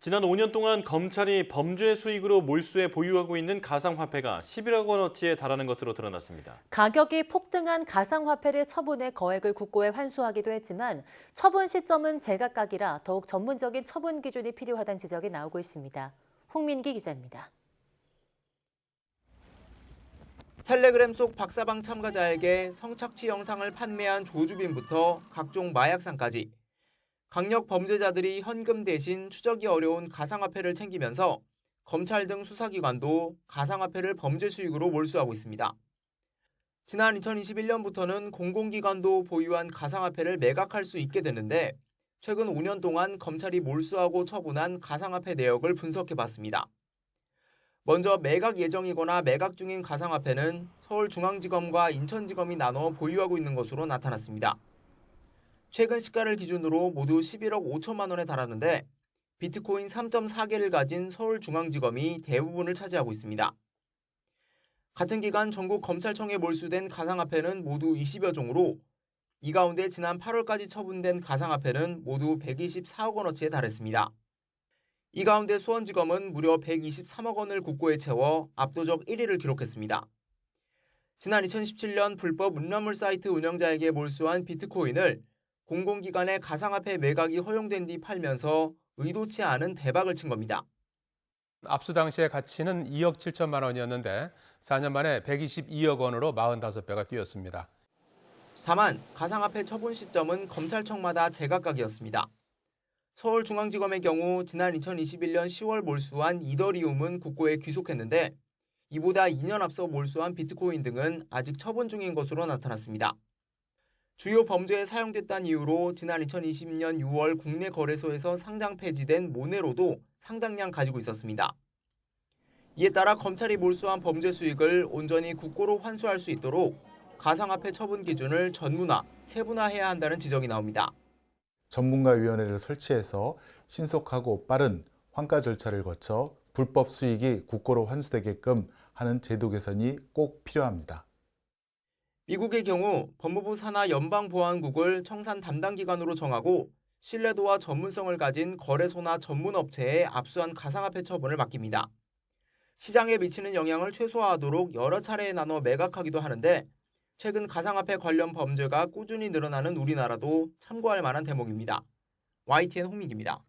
지난 5년 동안 검찰이 범죄 수익으로 몰수해 보유하고 있는 가상화폐가 11억 원어치에 달하는 것으로 드러났습니다. 가격이 폭등한 가상화폐를 처분해 거액을 국고에 환수하기도 했지만 처분 시점은 제각각이라 더욱 전문적인 처분 기준이 필요하다는 지적이 나오고 있습니다. 홍민기 기자입니다. 텔레그램 속 박사방 참가자에게 성착취 영상을 판매한 조주빈부터 각종 마약상까지 강력 범죄자들이 현금 대신 추적이 어려운 가상화폐를 챙기면서 검찰 등 수사기관도 가상화폐를 범죄 수익으로 몰수하고 있습니다. 지난 2021년부터는 공공기관도 보유한 가상화폐를 매각할 수 있게 됐는데 최근 5년 동안 검찰이 몰수하고 처분한 가상화폐 내역을 분석해봤습니다. 먼저 매각 예정이거나 매각 중인 가상화폐는 서울중앙지검과 인천지검이 나눠 보유하고 있는 것으로 나타났습니다. 최근 시가를 기준으로 모두 11억 5천만 원에 달하는데 비트코인 3.4개를 가진 서울중앙지검이 대부분을 차지하고 있습니다. 같은 기간 전국 검찰청에 몰수된 가상화폐는 모두 20여 종으로 이 가운데 지난 8월까지 처분된 가상화폐는 모두 124억 원어치에 달했습니다. 이 가운데 수원지검은 무려 123억 원을 국고에 채워 압도적 1위를 기록했습니다. 지난 2017년 불법 음란물 사이트 운영자에게 몰수한 비트코인을 공공기관의 가상화폐 매각이 허용된 뒤 팔면서 의도치 않은 대박을 친 겁니다. 압수 당시의 가치는 2억 7천만 원이었는데 4년 만에 122억 원으로 45배가 뛰었습니다. 다만 가상화폐 처분 시점은 검찰청마다 제각각이었습니다. 서울중앙지검의 경우 지난 2021년 10월 몰수한 이더리움은 국고에 귀속했는데 이보다 2년 앞서 몰수한 비트코인 등은 아직 처분 중인 것으로 나타났습니다. 주요 범죄에 사용됐다는 이유로 지난 2020년 6월 국내 거래소에서 상장 폐지된 모네로도 상당량 가지고 있었습니다. 이에 따라 검찰이 몰수한 범죄 수익을 온전히 국고로 환수할 수 있도록 가상화폐 처분 기준을 전문화, 세분화해야 한다는 지적이 나옵니다. 전문가위원회를 설치해서 신속하고 빠른 환가 절차를 거쳐 불법 수익이 국고로 환수되게끔 하는 제도 개선이 꼭 필요합니다. 미국의 경우 법무부 산하 연방보안국을 청산 담당 기관으로 정하고 신뢰도와 전문성을 가진 거래소나 전문업체에 압수한 가상화폐 처분을 맡깁니다. 시장에 미치는 영향을 최소화하도록 여러 차례에 나눠 매각하기도 하는데 최근 가상화폐 관련 범죄가 꾸준히 늘어나는 우리나라도 참고할 만한 대목입니다. YTN 홍민기입니다.